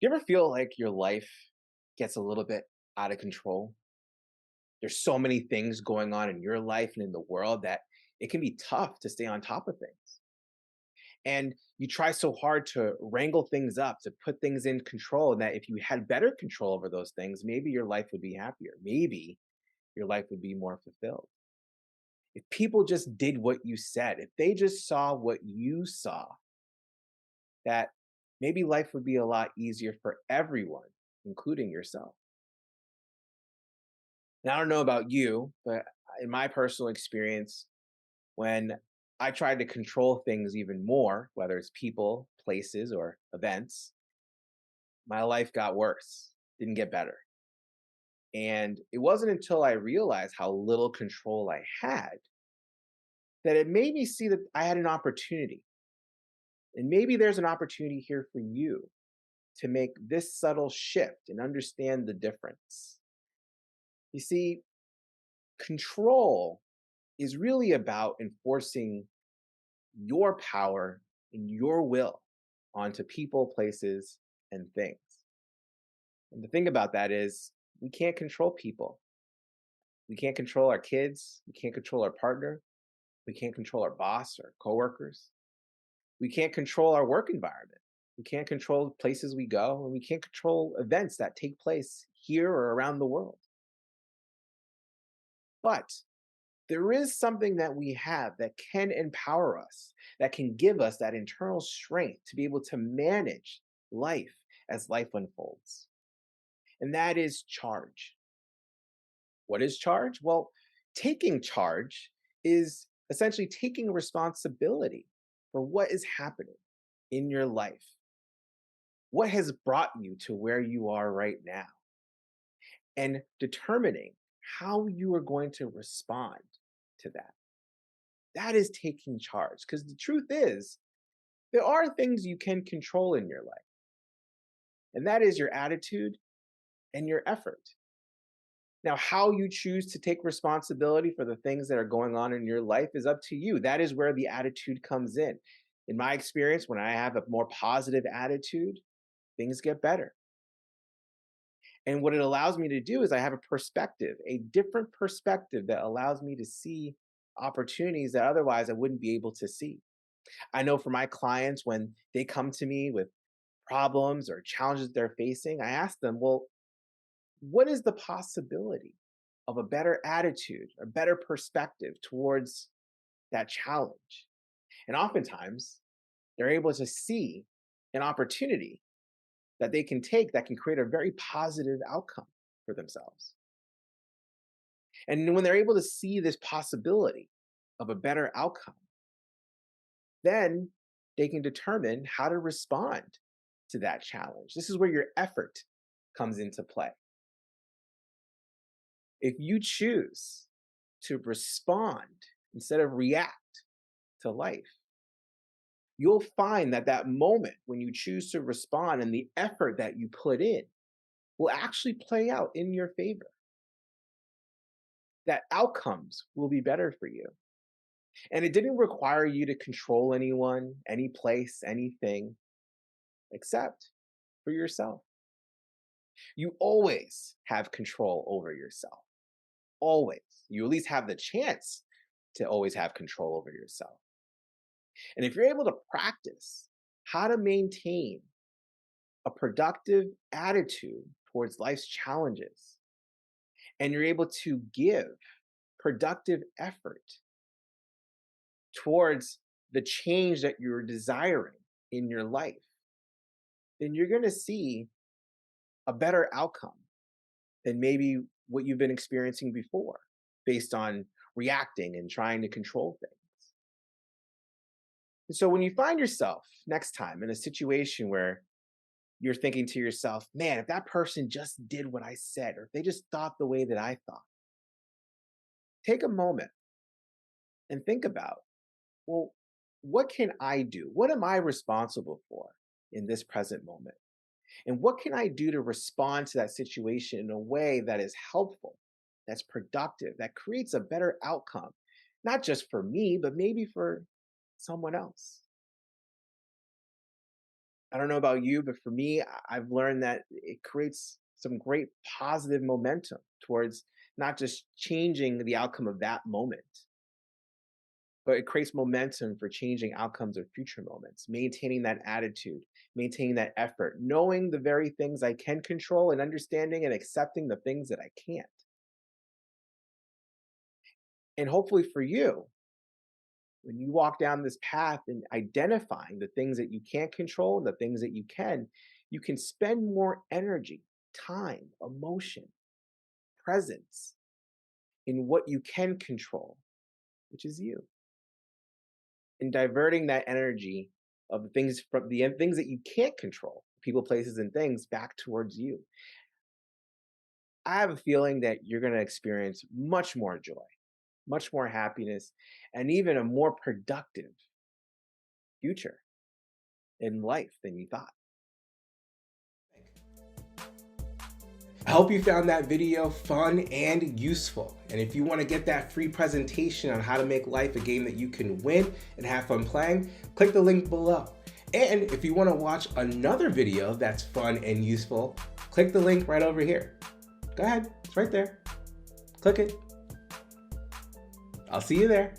You ever feel like your life gets a little bit out of control? There's so many things going on in your life and in the world that it can be tough to stay on top of things. And you try so hard to wrangle things up, to put things in control, and that if you had better control over those things, maybe your life would be happier. Maybe your life would be more fulfilled. If people just did what you said, if they just saw what you saw, that maybe life would be a lot easier for everyone, including yourself. And I don't know about you, but in my personal experience, when I tried to control things even more, whether it's people, places, or events, my life got worse, didn't get better. And it wasn't until I realized how little control I had that it made me see that I had an opportunity. And maybe there's an opportunity here for you to make this subtle shift and understand the difference. You see, control is really about enforcing your power and your will onto people, places, and things. And the thing about that is, we can't control people. We can't control our kids. We can't control our partner. We can't control our boss or coworkers. We can't control our work environment. We can't control places we go, and we can't control events that take place here or around the world. But there is something that we have that can empower us, that can give us that internal strength to be able to manage life as life unfolds. And that is charge. What is charge? Well, taking charge is essentially taking responsibility for what is happening in your life. What has brought you to where you are right now? And determining how you are going to respond to that. That is taking charge. Because the truth is, there are things you can control in your life, and that is your attitude and your effort. Now, how you choose to take responsibility for the things that are going on in your life is up to you. That is where the attitude comes in. In my experience, when I have a more positive attitude, things get better. And what it allows me to do is I have a perspective, a different perspective that allows me to see opportunities that otherwise I wouldn't be able to see. I know for my clients, when they come to me with problems or challenges they're facing, I ask them, well, what is the possibility of a better attitude, a better perspective towards that challenge? And oftentimes, they're able to see an opportunity that they can take that can create a very positive outcome for themselves. And when they're able to see this possibility of a better outcome, then they can determine how to respond to that challenge. This is where your effort comes into play. If you choose to respond instead of react to life, you'll find that that moment when you choose to respond and the effort that you put in will actually play out in your favor. That outcomes will be better for you. And it didn't require you to control anyone, any place, anything, except for yourself. You always have control over yourself. Always. You at least have the chance to always have control over yourself. And if you're able to practice how to maintain a productive attitude towards life's challenges, and you're able to give productive effort towards the change that you're desiring in your life, then you're going to see a better outcome than maybe what you've been experiencing before based on reacting and trying to control things. And so when you find yourself next time in a situation where you're thinking to yourself, man, if that person just did what I said, or if they just thought the way that I thought, take a moment and think about, well, what can I do? What am I responsible for in this present moment? And what can I do to respond to that situation in a way that is helpful, that's productive, that creates a better outcome, not just for me, but maybe for someone else? I don't know about you, but for me, I've learned that it creates some great positive momentum towards not just changing the outcome of that moment, but it creates momentum for changing outcomes of future moments, maintaining that attitude, maintaining that effort, knowing the very things I can control and understanding and accepting the things that I can't. And hopefully for you, when you walk down this path and identifying the things that you can't control and the things that you can spend more energy, time, emotion, presence in what you can control, which is you, and diverting that energy of the things from the things that you can't control, people, places, and things back towards you. I have a feeling that you're going to experience much more joy, much more happiness, and even a more productive future in life than you thought. I hope you found that video fun and useful. And if you want to get that free presentation on how to make life a game that you can win and have fun playing, click the link below. And if you want to watch another video that's fun and useful, click the link right over here. Go ahead, it's right there. Click it. I'll see you there.